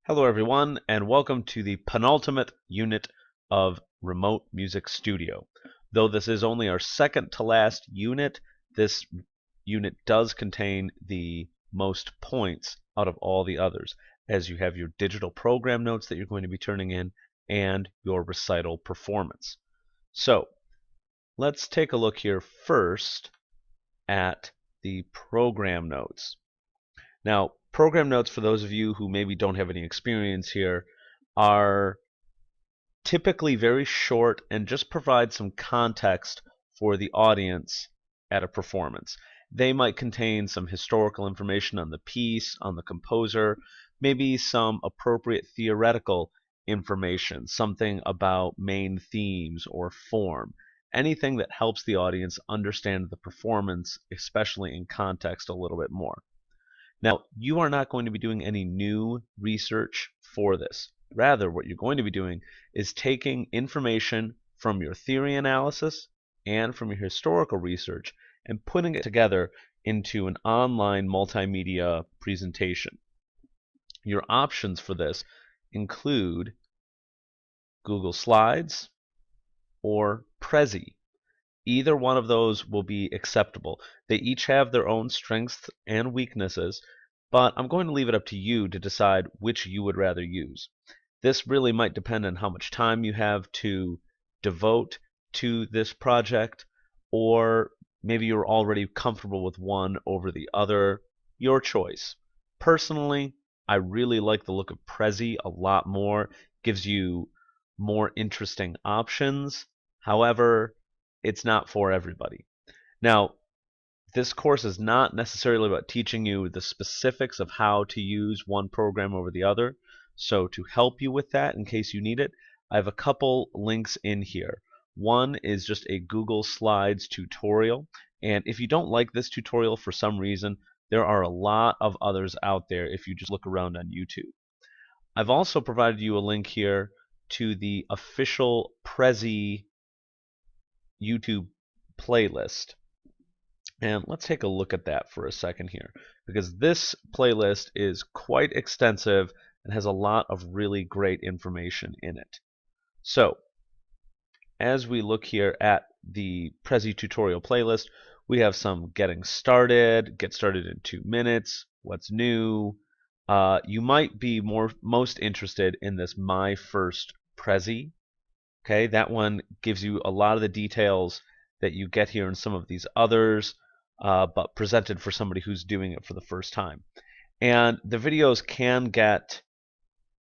Hello everyone, and welcome to the penultimate unit of Remote Music Studio. Though this is only our second to last unit, this unit does contain the most points out of all the others, as you have your digital program notes that you're going to be turning in and your recital performance. So let's take a look here first at the program notes. Now, program notes, for those of you who maybe don't have any experience here, are typically very short and just provide some context for the audience at a performance. They might contain some historical information on the piece, on the composer, maybe some appropriate theoretical information, something about main themes or form, anything that helps the audience understand the performance, especially in context, a little bit more. Now, you are not going to be doing any new research for this. Rather, what you're going to be doing is taking information from your theory analysis and from your historical research and putting it together into an online multimedia presentation. Your options for this include Google Slides or Prezi. Either one of those will be acceptable. They each have their own strengths and weaknesses, but I'm going to leave it up to you to decide which you would rather use. This really might depend on how much time you have to devote to this project, or maybe you're already comfortable with one over the other. Your choice. Personally, I really like the look of Prezi a lot more. Gives you more interesting options. However, it's not for everybody. Now, this course is not necessarily about teaching you the specifics of how to use one program over the other. So to help you with that, in case you need it, I have a couple links in here. One is just a Google Slides tutorial, and if you don't like this tutorial for some reason, there are a lot of others out there if you just look around on YouTube. I've also provided you a link here to the official Prezi YouTube playlist. And let's take a look at that for a second here, because this playlist is quite extensive and has a lot of really great information in it. So, as we look here at the Prezi tutorial playlist, we have some getting started, get started in 2 minutes, what's new. You might be most interested in this My First Prezi. Okay, that one gives you a lot of the details that you get here in some of these others, but presented for somebody who's doing it for the first time. And the videos can get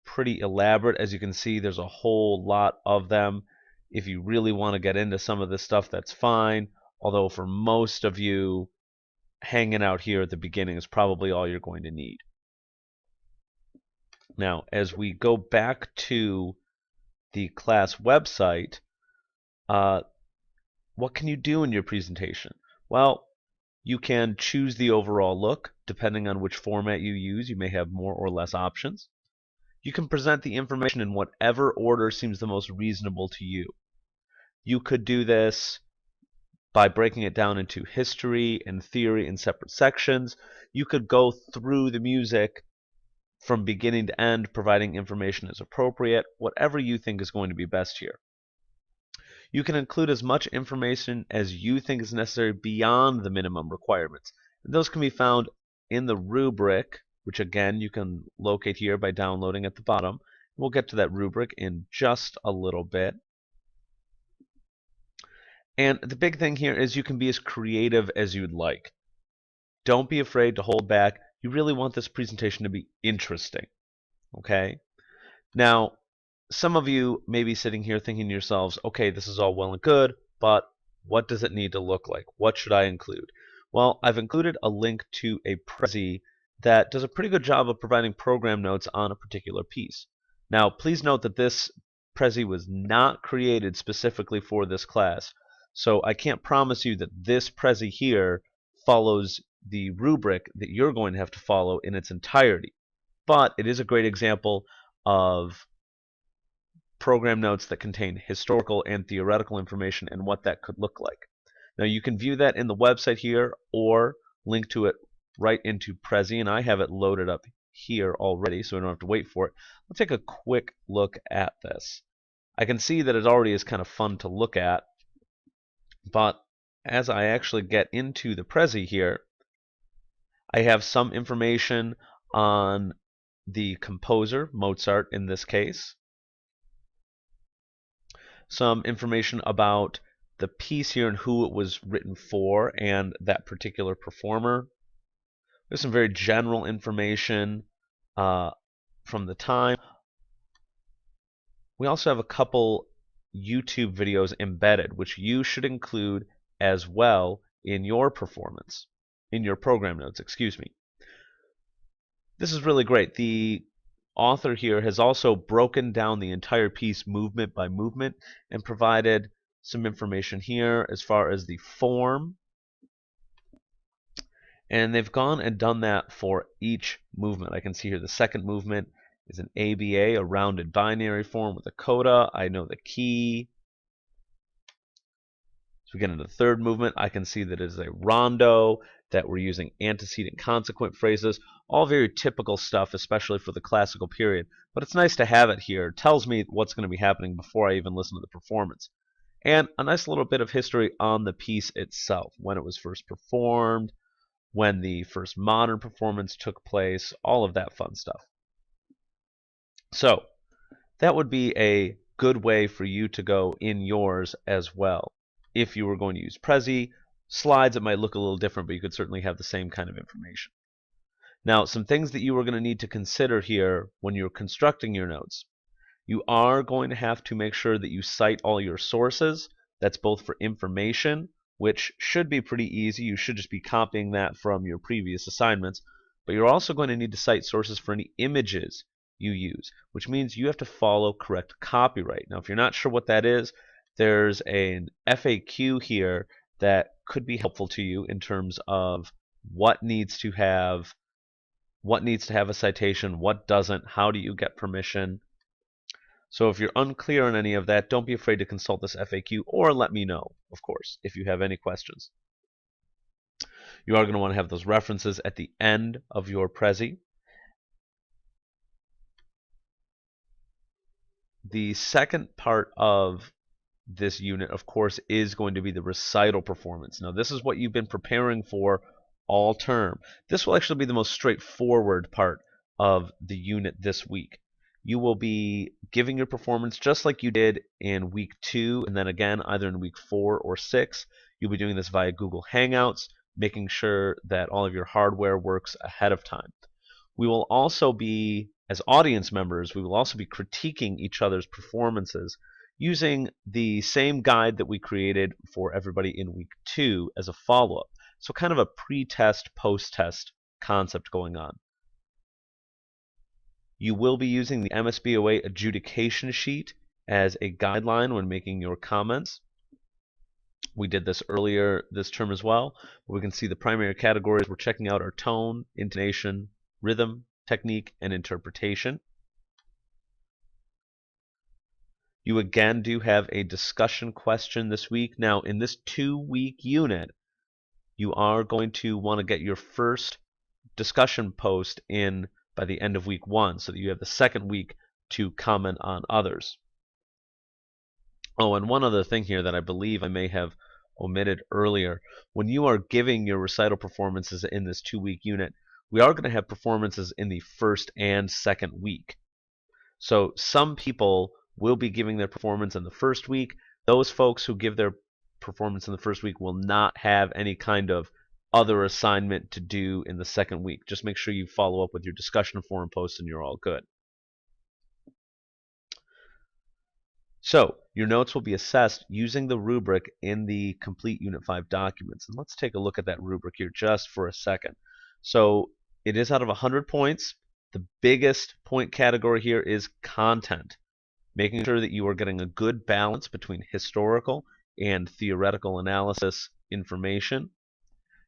pretty elaborate. As you can see, there's a whole lot of them. If you really want to get into some of this stuff, that's fine. Although for most of you, hanging out here at the beginning is probably all you're going to need. Now, as we go back to the class website, what can you do in your presentation? Well, you can choose the overall look. Depending on which format you use, you may have more or less options. You can present the information in whatever order seems the most reasonable to you. You could do this by breaking it down into history and theory in separate sections. You could go through the music from beginning to end, providing information as appropriate, whatever you think is going to be best here. You can include as much information as you think is necessary beyond the minimum requirements. And those can be found in the rubric, which again you can locate here by downloading at the bottom. We'll get to that rubric in just a little bit. And the big thing here is you can be as creative as you'd like. Don't be afraid to hold back. You really want this presentation to be interesting. Okay? Now, some of you may be sitting here thinking to yourselves, okay, this is all well and good, but what does it need to look like? What should I include? Well, I've included a link to a Prezi that does a pretty good job of providing program notes on a particular piece. Now, please note that this Prezi was not created specifically for this class, so I can't promise you that this Prezi here follows the rubric that you're going to have to follow in its entirety. But it is a great example of program notes that contain historical and theoretical information and what that could look like. Now you can view that in the website here or link to it right into Prezi, and I have it loaded up here already, so we don't have to wait for it. Let's take a quick look at this. I can see that it already is kind of fun to look at, but as I actually get into the Prezi here, I have some information on the composer, Mozart in this case, some information about the piece here and who it was written for and that particular performer. There's some very general information from the time. We also have a couple YouTube videos embedded, which you should include as well in your performance, in your program notes, excuse me. This is really great. The author here has also broken down the entire piece movement by movement and provided some information here as far as the form. And they've gone and done that for each movement. I can see here the second movement is an ABA, a rounded binary form with a coda. I know the key. As we get into the third movement, I can see that it is a rondo, that we're using antecedent consequent phrases, all very typical stuff, especially for the classical period. But it's nice to have it here. It tells me what's going to be happening before I even listen to the performance. And a nice little bit of history on the piece itself, when it was first performed, when the first modern performance took place, all of that fun stuff. So that would be a good way for you to go in yours as well. If you were going to use Prezi, slides, it might look a little different, but you could certainly have the same kind of information. Now, some things that you are going to need to consider here when you're constructing your notes. You are going to have to make sure that you cite all your sources. That's both for information, which should be pretty easy. You should just be copying that from your previous assignments. But you're also going to need to cite sources for any images you use, which means you have to follow correct copyright. Now, if you're not sure what that is, there's an FAQ here that could be helpful to you in terms of what needs to have a citation, what doesn't, how do you get permission. So if you're unclear on any of that, don't be afraid to consult this FAQ or let me know, of course, if you have any questions. You are going to want to have those references at the end of your Prezi. The second part of this unit, of course, is going to be the recital performance. Now, this is what you've been preparing for all term. This will actually be the most straightforward part of the unit this week. You will be giving your performance just like you did in week 2, and then again either in week 4 or 6. You'll be doing this via Google Hangouts, making sure that all of your hardware works ahead of time. We will also be, as audience members, we will also be critiquing each other's performances using the same guide that we created for everybody in week 2 as a follow-up. So kind of a pre-test, post-test concept going on. You will be using the MSBOA adjudication sheet as a guideline when making your comments. We did this earlier this term as well. We can see the primary categories. We're checking out our tone, intonation, rhythm, technique, and interpretation. You again do have a discussion question this week. Now, in this 2-week unit, you are going to want to get your first discussion post in by the end of week 1 so that you have the second week to comment on others. Oh, and one other thing here that I believe I may have omitted earlier. When you are giving your recital performances in this 2-week unit, we are going to have performances in the first and second week. So some people will be giving their performance in the first week. Those folks who give their performance in the first week will not have any kind of other assignment to do in the second week. Just make sure you follow up with your discussion forum posts and you're all good. So your notes will be assessed using the rubric in the complete Unit 5 documents. And let's take a look at that rubric here just for a second. So it is out of 100 points. The biggest point category here is content, making sure that you are getting a good balance between historical and theoretical analysis information.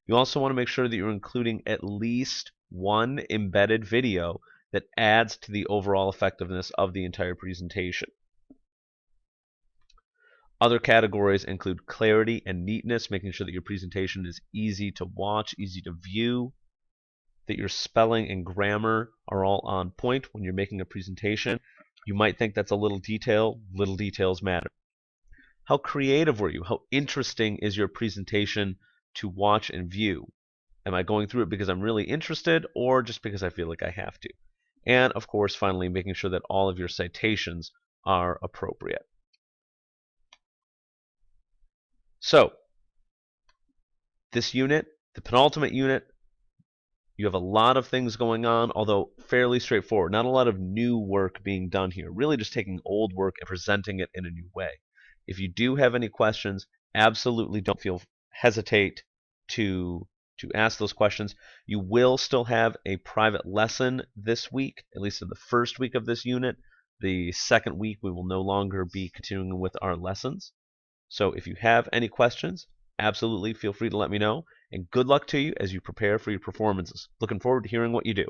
You also want to make sure that you're including at least one embedded video that adds to the overall effectiveness of the entire presentation. Other categories include clarity and neatness, making sure that your presentation is easy to watch, easy to view. that your spelling and grammar are all on point when you're making a presentation. You might think that's a little detail. Little details matter. How creative were you? How interesting is your presentation to watch and view? Am I going through it because I'm really interested or just because I feel like I have to? And of course, finally, making sure that all of your citations are appropriate. So, this unit, the penultimate unit, you have a lot of things going on, although fairly straightforward. Not a lot of new work being done here. Really just taking old work and presenting it in a new way. If you do have any questions, absolutely don't hesitate to ask those questions. You will still have a private lesson this week, at least in the first week of this unit. The second week, we will no longer be continuing with our lessons. So if you have any questions, absolutely feel free to let me know. And good luck to you as you prepare for your performances. Looking forward to hearing what you do.